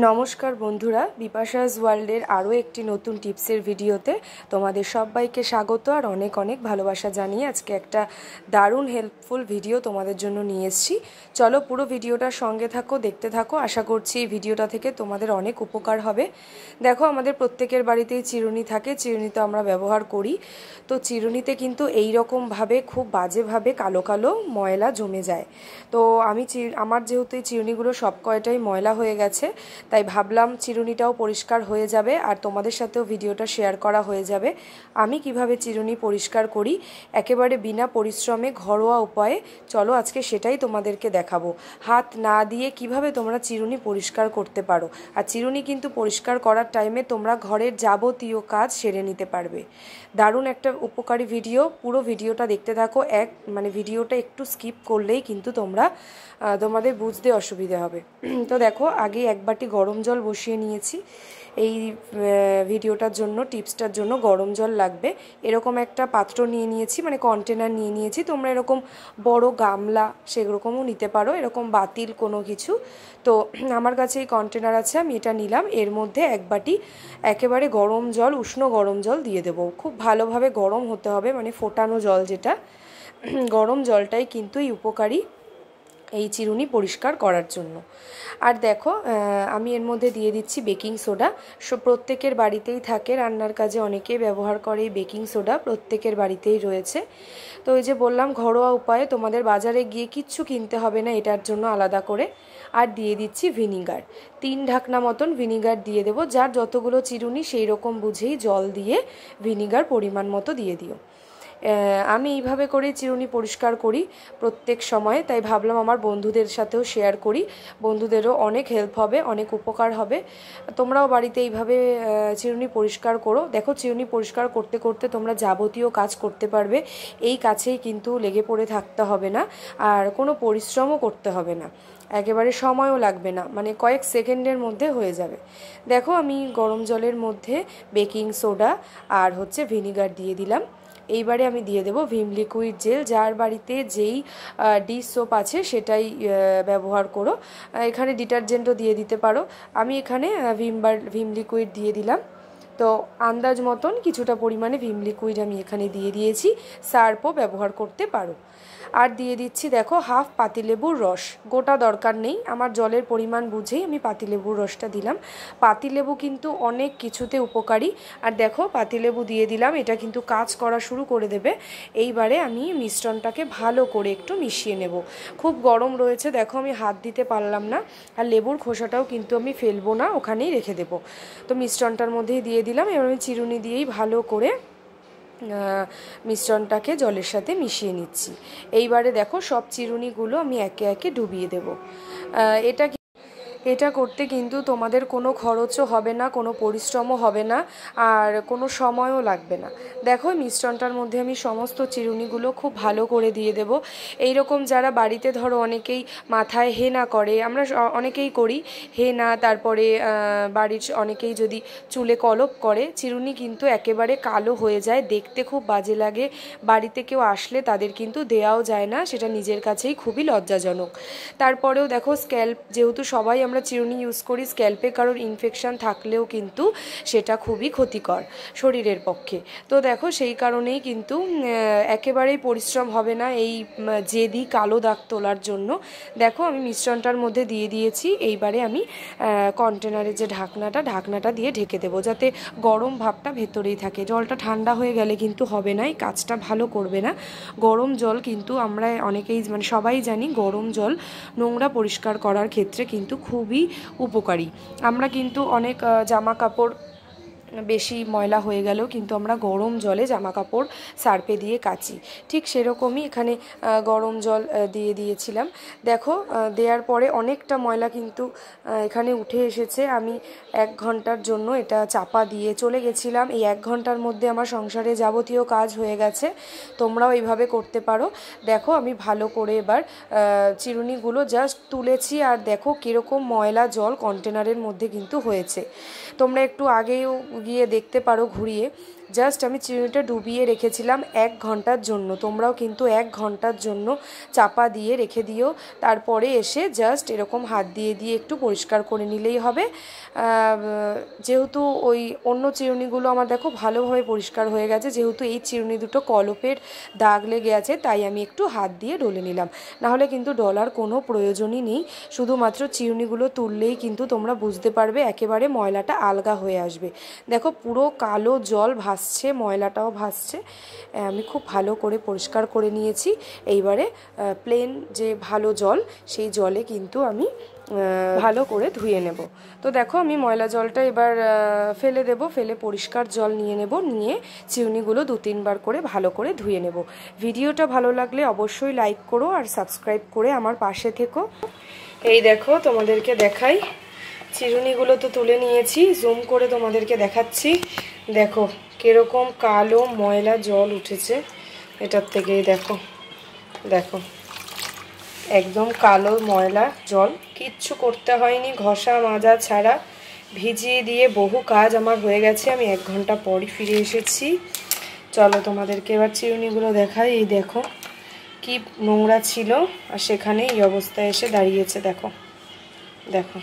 নমস্কার বন্ধুরা, বিপাশাস ওয়ার্ল্ডের আরও একটি নতুন টিপসের ভিডিওতে তোমাদের সবাইকে স্বাগত আর অনেক অনেক ভালোবাসা জানিয়ে আজকে একটা দারুণ হেল্পফুল ভিডিও তোমাদের জন্য নিয়ে এসেছি। চলো পুরো ভিডিওটার সঙ্গে থাকো, দেখতে থাকো। আশা করছি এই ভিডিওটা থেকে তোমাদের অনেক উপকার হবে। দেখো, আমাদের প্রত্যেকের বাড়িতেই চিরুনি থাকে, চিরুনি তো আমরা ব্যবহার করি। তো চিরুনিতে কিন্তু এই রকমভাবে খুব বাজেভাবে কালো কালো ময়লা জমে যায়। তো আমার যেহেতু এই চিরুনিগুলো সব কয়টাই ময়লা হয়ে গেছে, তাই ভাবলাম চিরুনিটাও পরিষ্কার হয়ে যাবে আর তোমাদের সাথেও ভিডিওটা শেয়ার করা হয়ে যাবে। আমি কিভাবে চিরুনি পরিষ্কার করি একেবারে বিনা পরিশ্রমে ঘরোয়া উপায়ে, চলো আজকে সেটাই তোমাদেরকে দেখাবো। হাত না দিয়ে কিভাবে তোমরা চিরুনি পরিষ্কার করতে পারো। আর চিরুনি কিন্তু পরিষ্কার করার টাইমে তোমরা ঘরের যাবতীয় কাজ সেরে নিতে পারবে। দারুণ একটা উপকারী ভিডিও, পুরো ভিডিওটা দেখতে থাকো। ভিডিওটা একটু স্কিপ করলেই কিন্তু তোমাদের বুঝতে অসুবিধা হবে। তো দেখো, আগে এক বাটি গরম জল বসিয়ে নিয়েছি। এই ভিডিওটার জন্য, টিপসটার জন্য গরম জল লাগবে। এরকম একটা পাত্র নিয়ে নিয়েছি, কন্টেনার নিয়ে নিয়েছি। তোমরা এরকম বড় গামলা সেরকমও নিতে পারো, এরকম বাতিল কোনো কিছু। তো আমার কাছে এই কন্টেনার আছে, আমি এটা নিলাম। এর মধ্যে এক বাটি একেবারে গরম জল, উষ্ণ গরম জল দিয়ে দেবো। খুব ভালোভাবে গরম হতে হবে, ফোটানো জল যেটা, গরম জলটাই কিন্তু এই উপকারী এই চিরুনি পরিষ্কার করার জন্য। আর দেখো, আমি এর মধ্যে দিয়ে দিচ্ছি বেকিং সোডা। প্রত্যেকের বাড়িতেই থাকে, রান্নার কাজে অনেকেই ব্যবহার করে এই বেকিং সোডা, প্রত্যেকের বাড়িতেই রয়েছে। তো এই যে বললাম, ঘরোয়া উপায়ে, তোমাদের বাজারে গিয়ে কিচ্ছু কিনতে হবে না এটার জন্য আলাদা করে। আর দিয়ে দিচ্ছি ভিনিগার, 3 ঢাকনা মতন ভিনিগার দিয়ে দেবো। যার যতগুলো চিরুনি সেই রকম বুঝেই জল দিয়ে ভিনিগার পরিমাণ মতো দিয়ে দিও। আমি এইভাবে করে চিরুনি পরিষ্কার করি প্রত্যেক সময়, তাই ভাবলাম আমার বন্ধুদের সাথেও শেয়ার করি, বন্ধুদেরও অনেক হেল্প হবে, অনেক উপকার হবে। তোমরাও বাড়িতে এইভাবে চিরুনি পরিষ্কার করো। দেখো, চিরুনি পরিষ্কার করতে করতে তোমরা যাবতীয় কাজ করতে পারবে। এই কাছেই কিন্তু লেগে পড়ে থাকতে হবে না, আর কোনো পরিশ্রমও করতে হবে না, একেবারে সময়ও লাগবে না, কয়েক সেকেন্ডের মধ্যে হয়ে যাবে। দেখো, আমি গরম জলের মধ্যে বেকিং সোডা আর ভিনিগার দিয়ে দিলাম। এইবারে আমি দিয়ে দেবো ভিম লিকুইড জেল। যার বাড়িতে যেই ডিশ সোপ আছে সেটাই ব্যবহার করো, এখানে ডিটারজেন্টও দিয়ে দিতে পারো। আমি এখানে ভিম লিকুইড দিয়ে দিলাম। তো আন্দাজ মতন কিছুটা পরিমাণে ভিম লিকুইড আমি এখানে দিয়ে দিয়েছি। সার্ফও ব্যবহার করতে পারো। আর দিয়ে দিচ্ছি দেখো হাফ পাতিলেবুর রস। গোটা দরকার নেই, আমার জলের পরিমাণ বুঝেই আমি পাতিলেবুর রসটা দিলাম। পাতিলেবু কিন্তু অনেক কিছুতে উপকারী। আর দেখো, পাতিলেবু দিয়ে দিলাম, এটা কিন্তু কাজ করা শুরু করে দেবে। এইবারে আমি মিশ্রণটাকে ভালো করে একটু মিশিয়ে নেব। খুব গরম রয়েছে, দেখো আমি হাত দিতে পারলাম না। আর লেবুর খোসাটাও কিন্তু আমি ফেলবো না, ওখানেই রেখে দেবো। তো মিশ্রণটার মধ্যেই দিয়ে দিলাম। এবার আমি চিরুনি দিয়েই ভালো করে মিশ্রণটাকে জলের সাথে মিশিয়ে নিচ্ছি। এইবারে দেখো, সব চিরুনিগুলো আমি একে একে ডুবিয়ে দেব। এটা করতে কিন্তু তোমাদের কোনো খরচও হবে না, কোনো পরিশ্রমও হবে না, আর কোনো সময়ও লাগবে না। দেখো, মিশ্রণটার মধ্যে আমি সমস্ত চিরুনিগুলো খুব ভালো করে দিয়ে দেব। এইরকম যারা বাড়িতে ধরো অনেকেই মাথায় হেনা করে, আমরা অনেকেই করি হেনা, তারপরে বাড়ির অনেকেই যদি চুলে কলপ করে, চিরুনি কিন্তু একেবারে কালো হয়ে যায়, দেখতে খুব বাজে লাগে। বাড়িতে কেউ আসলে তাদের কিন্তু দেওয়াও যায় না, সেটা নিজের কাছেই খুবই লজ্জাজনক। তারপরেও দেখো, স্ক্যাল্প যেহেতু সবাই আমরা চিরুনি ইউজ করি, স্ক্যাল্পে কারোর ইনফেকশান থাকলেও কিন্তু সেটা খুবই ক্ষতিকর শরীরের পক্ষে। তো দেখো, সেই কারণেই কিন্তু একেবারেই পরিশ্রম হবে না এই জেদি কালো দাগ তোলার জন্য। দেখো, আমি মিশ্রণটার মধ্যে দিয়ে দিয়েছি। এইবারে আমি কন্টেনারের যে ঢাকনাটা দিয়ে ঢেকে দেবো, যাতে গরম ভাবটা ভেতরেই থাকে। জলটা ঠান্ডা হয়ে গেলে কিন্তু হবে না, এই কাজটা ভালো করবে না। গরম জল কিন্তু আমরা অনেকেই সবাই জানি, গরম জল নোংরা পরিষ্কার করার ক্ষেত্রে কিন্তু খুবই উপকারী। আমরা কিন্তু অনেক জামা কাপড় বেশি ময়লা হয়ে গেলেও কিন্তু আমরা গরম জলে জামা কাপড় সার্ফে দিয়ে কাচি, ঠিক সেরকমই এখানে গরম জল দিয়ে দিয়েছিলাম। দেখো, দেওয়ার পরে অনেকটা ময়লা কিন্তু এখানে উঠে এসেছে। আমি 1 ঘন্টার জন্য এটা চাপা দিয়ে চলে গেছিলাম। এই 1 ঘন্টার মধ্যে আমার সংসারে যাবতীয় কাজ হয়ে গেছে। তোমরাও এইভাবে করতে পারো। দেখো, আমি ভালো করে এবার চিরুনিগুলো জাস্ট তুলেছি, আর দেখো কীরকম ময়লা জল কন্টেনারের মধ্যে কিন্তু হয়েছে। তোমরা একটু আগেও গিয়ে দেখতে পারো ঘুরিয়ে, জাস্ট আমি চিরুনিটা ডুবিয়ে রেখেছিলাম 1 ঘন্টার জন্য। তোমরাও কিন্তু 1 ঘন্টার জন্য চাপা দিয়ে রেখে দিও। তারপরে এসে জাস্ট এরকম হাত দিয়ে দিয়ে একটু পরিষ্কার করে নিলেই হবে। যেহেতু ওই অন্য চিরুনিগুলো আমার দেখো ভালোভাবে পরিষ্কার হয়ে গেছে, যেহেতু এই চিরুনি দুটো কলপের দাগ লেগে আছে তাই আমি একটু হাত দিয়ে ডলে নিলাম। নাহলে কিন্তু ডলার কোনো প্রয়োজনই নেই, শুধুমাত্র চিরুনিগুলো তুললেই কিন্তু তোমরা বুঝতে পারবে একেবারে ময়লাটা আলগা হয়ে আসবে। দেখো পুরো কালো জল ভাসছে, ময়লাটাও ভাসছে। আমি খুব ভালো করে পরিষ্কার করে নিয়েছি। এইবারে প্লেন যে ভালো জল, সেই জলে কিন্তু আমি ভালো করে ধুয়ে নেব। তো দেখো আমি ময়লা জলটা এবার ফেলে দেব, ফেলে পরিষ্কার জল নিয়ে নেব, নিয়ে চিরুনিগুলো 2-3 বার করে ভালো করে ধুয়ে নেব। ভিডিওটা ভালো লাগলে অবশ্যই লাইক করো আর সাবস্ক্রাইব করে আমার পাশে থেকো। এই দেখো তোমাদেরকে দেখাই, চিরুনিগুলো তো তুলে নিয়েছি, জুম করে তোমাদেরকে দেখাচ্ছি। দেখো কিরকম কালো ময়লা জল উঠেছে এটার থেকেই, দেখো দেখো একদম কালো ময়লা জল। কিচ্ছু করতে হয়নি, ঘষা মাজা ছাড়া ভিজিয়ে দিয়ে বহু কাজ আমার হয়ে গেছে। আমি 1 ঘন্টা পরই ফিরে এসেছি। চলো তোমাদেরকে এবার চিরুনিগুলো দেখাই। এই দেখো কি নোংরা ছিল আর সেখানে এই অবস্থায় এসে দাঁড়িয়েছে। দেখো দেখো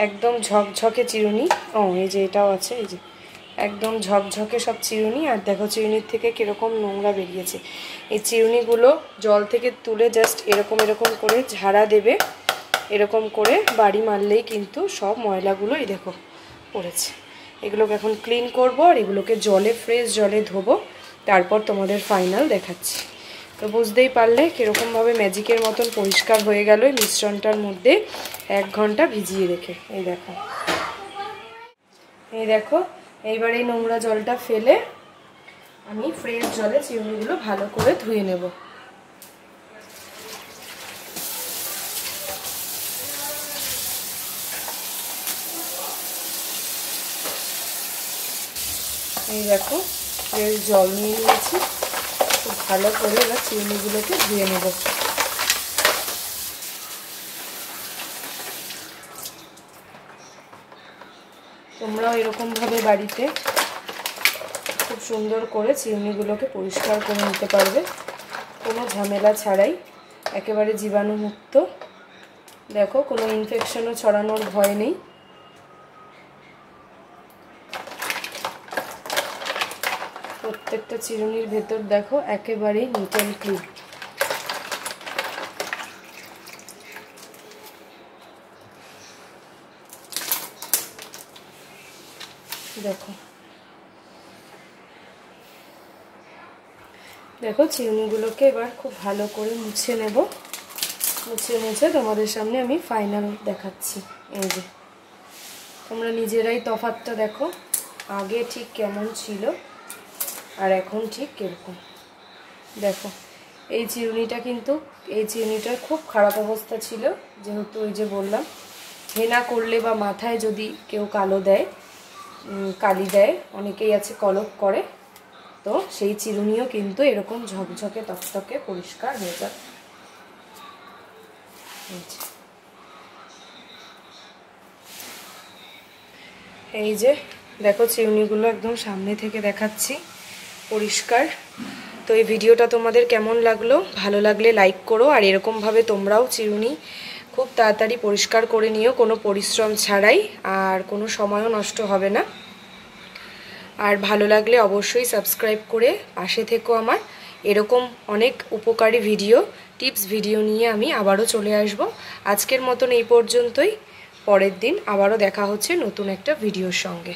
একদম ঝকঝকে চিরুনি। এই যে এটাও আছে, এই যে একদম ঝকঝকে সব চিরুনি। আর দেখো চিরুনির থেকে কীরকম নোংরা বেরিয়েছে। এই চিরুনিগুলো জল থেকে তুলে জাস্ট এরকম এরকম করে ঝাড়া দেবে, এরকম করে বাড়ি মারলেই কিন্তু সব ময়লাগুলো এই দেখো পড়েছে। এগুলোকে এখন ক্লিন করব আর এগুলোকে জলে, ফ্রেশ জলে ধোবো, তারপর তোমাদের ফাইনাল দেখাচ্ছি। তো বুঝতেই পারলে কীরকমভাবে ম্যাজিকের মতন পরিষ্কার হয়ে গেল এই মিশ্রণটার মধ্যে 1 ঘন্টা ভিজিয়ে রেখে। এই দেখো এই দেখো এইবার এই নোংরা জলটা ফেলে আমি ফ্রেশ জলে চিরুনিগুলো ভালো করে ধুয়ে নেব। এই দেখো জল নিয়ে নিয়েছি, খুব ভালো করে এবার চিরুনিগুলোকে ধুয়ে নেব। তোমরাও এরকমভাবে বাড়িতে খুব সুন্দর করে চিরুনিগুলোকে পরিষ্কার করে নিতে পারবে, কোনো ঝামেলা ছাড়াই, একেবারে জীবাণুমুক্ত। দেখো কোনো ইনফেকশনও ছড়ানোর ভয় নেই। প্রত্যেকটা চিরুনির ভেতর দেখো একেবারে নিট অ্যান্ড ক্লিন। দেখো দেখো চিরুনিগুলোকে এবার খুব ভালো করে মুছে নেব। মুছে তোমাদের সামনে আমি ফাইনাল দেখাচ্ছি। এই যে তোমরা নিজেরাই তফাৎটা দেখো, আগে ঠিক কেমন ছিল আর এখন ঠিক কিরকম। দেখো এই চিরুনিটার খুব খারাপ অবস্থা ছিল, যেহেতু ওই যে বললাম হেনা করলে বা মাথায় যদি কেউ কালি দেয়, অনেকেই আছে কলপ করে, তো সেই চিরুনিও কিন্তু এরকম ঝকঝকে তকতকে পরিষ্কার হয়ে যাবে। এই যে দেখো চিরুনিগুলো একদম সামনে থেকে দেখাচ্ছি পরিষ্কার। তো এই ভিডিওটা তোমাদের কেমন লাগলো? ভালো লাগলে লাইক করো, আর এরকমভাবে তোমরাও চিরুনি খুব তাড়াতাড়ি পরিষ্কার করে নিও, কোনো পরিশ্রম ছাড়াই, আর কোনো সময়ও নষ্ট হবে না। আর ভালো লাগলে অবশ্যই সাবস্ক্রাইব করে পাশে থেকো আমার। এরকম অনেক উপকারী টিপস ভিডিও নিয়ে আমি আবারও চলে আসব। আজকের মতন এই পর্যন্তই। পরের দিন আবারও দেখা হচ্ছে নতুন একটা ভিডিওর সঙ্গে।